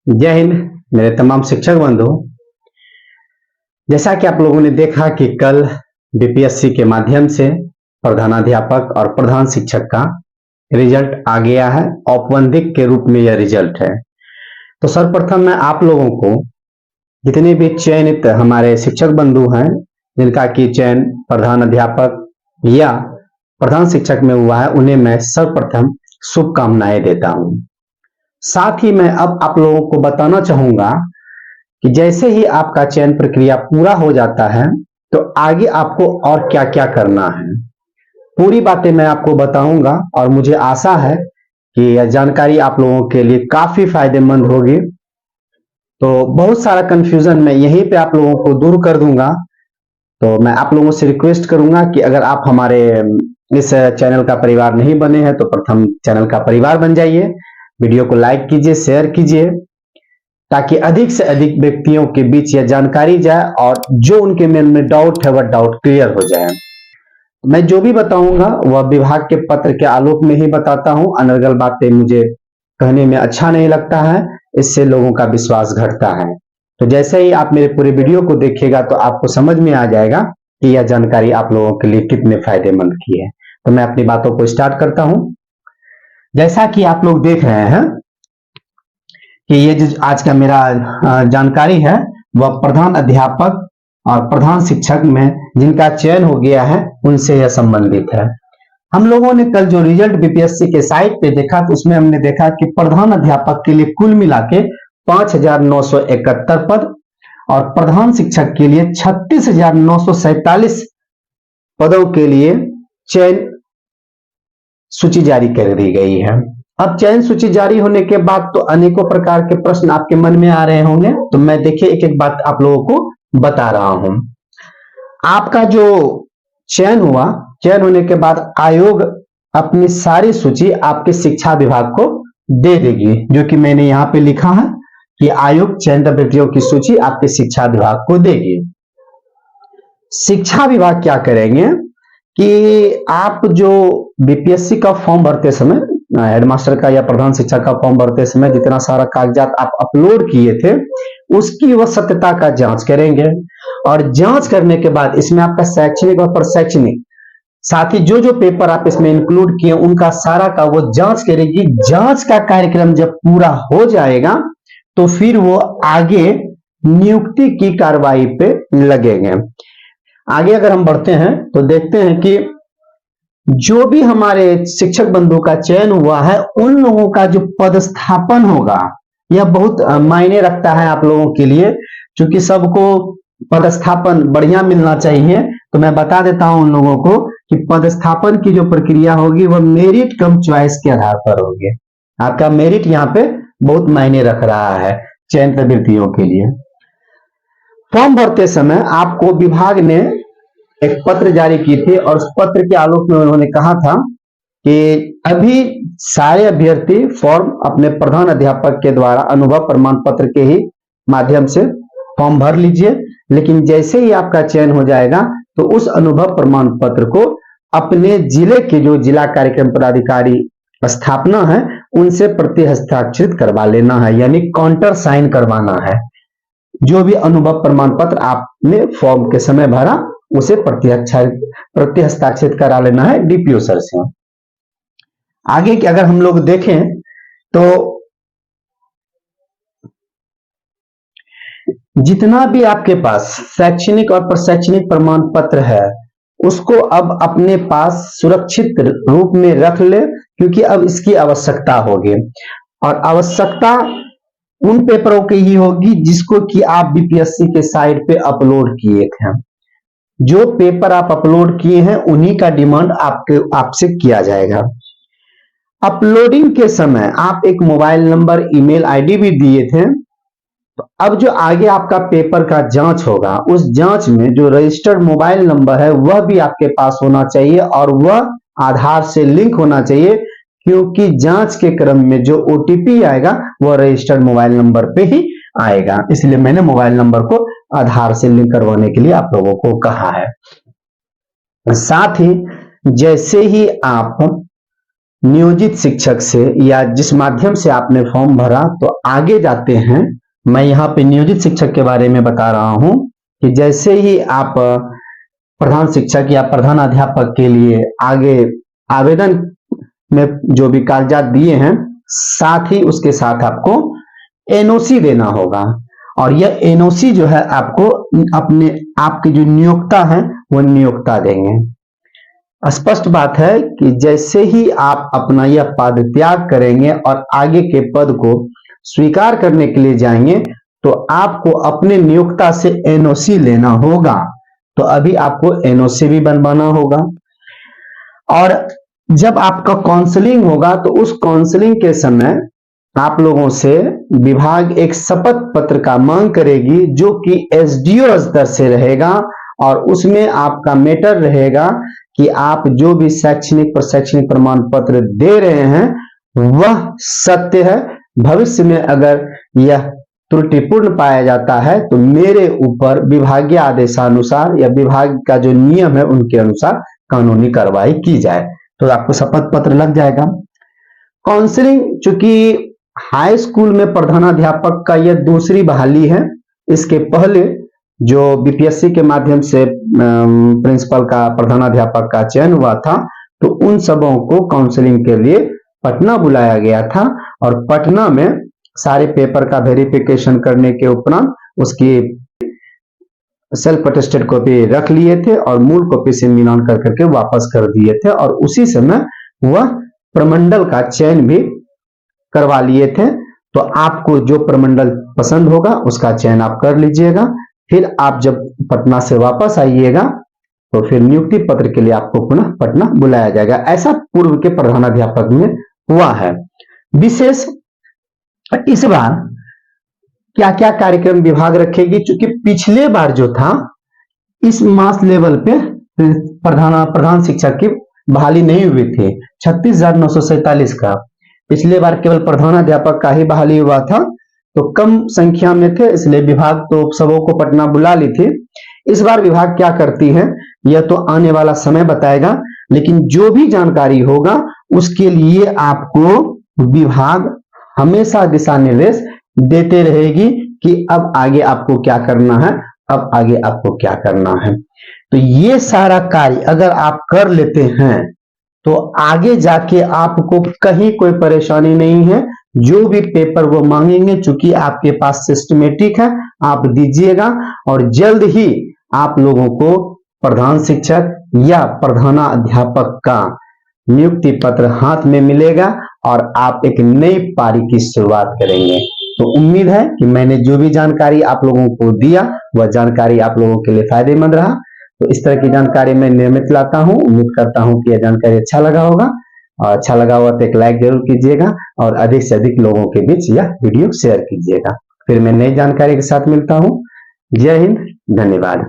जय हिंद मेरे तमाम शिक्षक बंधु। जैसा कि आप लोगों ने देखा कि कल बीपीएससी के माध्यम से प्रधानाध्यापक और प्रधान शिक्षक का रिजल्ट आ गया है। औपबंधिक के रूप में यह रिजल्ट है। तो सर्वप्रथम मैं आप लोगों को, जितने भी चयनित हमारे शिक्षक बंधु हैं जिनका कि चयन प्रधान अध्यापक या प्रधान शिक्षक में हुआ है, उन्हें मैं सर्वप्रथम शुभकामनाएं देता हूं। साथ ही मैं अब आप लोगों को बताना चाहूंगा कि जैसे ही आपका चयन प्रक्रिया पूरा हो जाता है तो आगे आपको और क्या क्या करना है, पूरी बातें मैं आपको बताऊंगा और मुझे आशा है कि यह जानकारी आप लोगों के लिए काफी फायदेमंद होगी। तो बहुत सारा कंफ्यूजन मैं यहीं पे आप लोगों को दूर कर दूंगा। तो मैं आप लोगों से रिक्वेस्ट करूंगा कि अगर आप हमारे इस चैनल का परिवार नहीं बने हैं तो प्रथम चैनल का परिवार बन जाइए, वीडियो को लाइक कीजिए, शेयर कीजिए, ताकि अधिक से अधिक व्यक्तियों के बीच यह जानकारी जाए और जो उनके मन में डाउट है वह डाउट क्लियर हो जाए। मैं जो भी बताऊंगा वह विभाग के पत्र के आलोक में ही बताता हूं। अनर्गल बातें मुझे कहने में अच्छा नहीं लगता है, इससे लोगों का विश्वास घटता है। तो जैसे ही आप मेरे पूरे वीडियो को देखिएगा तो आपको समझ में आ जाएगा कि यह जानकारी आप लोगों के लिए कितने फायदेमंद की है। तो मैं अपनी बातों को स्टार्ट करता हूं। जैसा कि आप लोग देख रहे हैं कि ये जो आज का मेरा जानकारी है वह प्रधान अध्यापक और प्रधान शिक्षक में जिनका चयन हो गया है उनसे यह संबंधित है। हम लोगों ने कल जो रिजल्ट बीपीएससी के साइट पे देखा तो उसमें हमने देखा कि प्रधान अध्यापक के लिए कुल मिला के 5,971 पद और प्रधान शिक्षक के लिए 36,947 पदों के लिए चयन सूची जारी कर दी गई है। अब चयन सूची जारी होने के बाद तो अनेकों प्रकार के प्रश्न आपके मन में आ रहे होंगे, तो मैं देखिए एक एक बात आप लोगों को बता रहा हूं। आपका जो चयन हुआ, चयन होने के बाद आयोग अपनी सारी सूची आपके शिक्षा विभाग को दे देगी, जो कि मैंने यहां पे लिखा है कि आयोग चयनित अभ्यर्थियों की सूची आपके शिक्षा विभाग को देगी। शिक्षा विभाग क्या करेंगे कि आप जो बीपीएससी का फॉर्म भरते समय, हेडमास्टर का या प्रधान शिक्षक का फॉर्म भरते समय जितना सारा कागजात आप अपलोड किए थे उसकी वह सत्यता का जांच करेंगे और जांच करने के बाद इसमें आपका शैक्षणिक और प्रशैक्षणिक साथ ही जो जो पेपर आप इसमें इंक्लूड किए उनका सारा का वो जांच करेगी। जांच का कार्यक्रम जब पूरा हो जाएगा तो फिर वो आगे नियुक्ति की कार्रवाई पे लगेंगे। आगे अगर हम बढ़ते हैं तो देखते हैं कि जो भी हमारे शिक्षक बंधु का चयन हुआ है उन लोगों का जो पदस्थापन होगा यह बहुत मायने रखता है आप लोगों के लिए, क्योंकि सबको पदस्थापन बढ़िया मिलना चाहिए। तो मैं बता देता हूं उन लोगों को कि पदस्थापन की जो प्रक्रिया होगी वह मेरिट कम चॉइस के आधार पर होगी। आपका मेरिट यहाँ पे बहुत मायने रख रहा है चयनित अभ्यर्थियों के लिए। फॉर्म भरते समय आपको विभाग ने एक पत्र जारी की थी और उस पत्र के आलोक में उन्होंने कहा था कि अभी सारे अभ्यर्थी फॉर्म अपने प्रधान अध्यापक के द्वारा अनुभव प्रमाण पत्र के ही माध्यम से फॉर्म भर लीजिए, लेकिन जैसे ही आपका चयन हो जाएगा तो उस अनुभव प्रमाण पत्र को अपने जिले के जो जिला कार्यक्रम पदाधिकारी स्थापना है उनसे प्रति हस्ताक्षरित करवा लेना है, यानी काउंटर साइन करवाना है। जो भी अनुभव प्रमाण पत्र आपने फॉर्म के समय भरा उसे प्रति हस्ताक्षरित करा लेना है डीपीओ सर से। आगे की अगर हम लोग देखें तो जितना भी आपके पास शैक्षणिक और प्रशैक्षणिक प्रमाण पत्र है उसको अब अपने पास सुरक्षित रूप में रख ले, क्योंकि अब इसकी आवश्यकता होगी और आवश्यकता उन पेपरों की ही होगी जिसको कि आप बीपीएससी के साइट पे अपलोड किए थे। जो पेपर आप अपलोड किए हैं उन्हीं का डिमांड आपसे किया जाएगा। अपलोडिंग के समय आप एक मोबाइल नंबर, ईमेल आईडी भी दिए थे। तो अब जो आगे आपका पेपर का जांच होगा उस जांच में जो रजिस्टर्ड मोबाइल नंबर है वह भी आपके पास होना चाहिए और वह आधार से लिंक होना चाहिए, क्योंकि जांच के क्रम में जो ओटीपी आएगा वह रजिस्टर्ड मोबाइल नंबर पे ही आएगा। इसलिए मैंने मोबाइल नंबर को आधार से लिंक करवाने के लिए आप लोगों को कहा है। साथ ही जैसे ही आप नियोजित शिक्षक से या जिस माध्यम से आपने फॉर्म भरा तो आगे जाते हैं, मैं यहाँ पे नियोजित शिक्षक के बारे में बता रहा हूँ कि जैसे ही आप प्रधान शिक्षक या प्रधान अध्यापक के लिए आगे आवेदन में जो भी कागजात दिए हैं, साथ ही उसके साथ आपको एनओसी देना होगा। और यह एनओसी जो है आपको अपने आपके जो नियोक्ता हैं वो नियोक्ता देंगे। स्पष्ट बात है कि जैसे ही आप अपना यह पद त्याग करेंगे और आगे के पद को स्वीकार करने के लिए जाएंगे तो आपको अपने नियोक्ता से एनओसी लेना होगा। तो अभी आपको एनओसी भी बनवाना होगा। और जब आपका काउंसलिंग होगा तो उस काउंसलिंग के समय आप लोगों से विभाग एक शपथ पत्र का मांग करेगी, जो कि एसडीओ स्तर से रहेगा और उसमें आपका मैटर रहेगा कि आप जो भी शैक्षणिक प्रमाण पत्र दे रहे हैं वह सत्य है। भविष्य में अगर यह त्रुटिपूर्ण पाया जाता है तो मेरे ऊपर विभागीय आदेशानुसार या विभाग का जो नियम है उनके अनुसार कानूनी कार्रवाई की जाए। तो आपको शपथ पत्र लग जाएगा। काउंसलिंग, चूंकि हाई स्कूल में प्रधानाध्यापक का यह दूसरी बहाली है, इसके पहले जो बीपीएससी के माध्यम से प्रिंसिपल का प्रधानाध्यापक का चयन हुआ था तो उन सबों को काउंसलिंग के लिए पटना बुलाया गया था और पटना में सारे पेपर का वेरिफिकेशन करने के उपरांत उसकी सेल्फ अटेस्टेड कॉपी रख लिए थे और मूल कॉपी से मिलान कर करके वापस कर दिए थे और उसी समय वह प्रमंडल का चयन भी करवा लिए थे। तो आपको जो प्रमंडल पसंद होगा उसका चयन आप कर लीजिएगा। फिर आप जब पटना से वापस आइएगा तो फिर नियुक्ति पत्र के लिए आपको पुनः पटना बुलाया जाएगा। ऐसा पूर्व के प्रधानाध्यापक में हुआ है। विशेष इस बार क्या क्या कार्यक्रम विभाग रखेगी, क्योंकि पिछले बार जो था इस मास लेवल पे प्रधान शिक्षक की बहाली नहीं हुई थी, 36,947 का। पिछले बार केवल प्रधानाध्यापक का ही बहाली हुआ था, तो कम संख्या में थे, इसलिए विभाग तो सबों को पटना बुला ली थी। इस बार विभाग क्या करती है यह तो आने वाला समय बताएगा, लेकिन जो भी जानकारी होगा उसके लिए आपको विभाग हमेशा दिशा निर्देश देते रहेगी कि अब आगे आपको क्या करना है, अब आगे आपको क्या करना है। तो ये सारा कार्य अगर आप कर लेते हैं तो आगे जाके आपको कहीं कोई परेशानी नहीं है। जो भी पेपर वो मांगेंगे, चूंकि आपके पास सिस्टमेटिक है, आप दीजिएगा और जल्द ही आप लोगों को प्रधान शिक्षक या प्रधानाध्यापक का नियुक्ति पत्र हाथ में मिलेगा और आप एक नई पारी की शुरुआत करेंगे। तो उम्मीद है कि मैंने जो भी जानकारी आप लोगों को दिया वह जानकारी आप लोगों के लिए फायदेमंद रहा। तो इस तरह की जानकारी मैं नियमित लाता हूं। उम्मीद करता हूं कि यह जानकारी अच्छा लगा होगा, और अच्छा लगा हुआ तो एक लाइक जरूर कीजिएगा और अधिक से अधिक लोगों के बीच यह वीडियो शेयर कीजिएगा। फिर मैं नई जानकारी के साथ मिलता हूं। जय हिंद, धन्यवाद।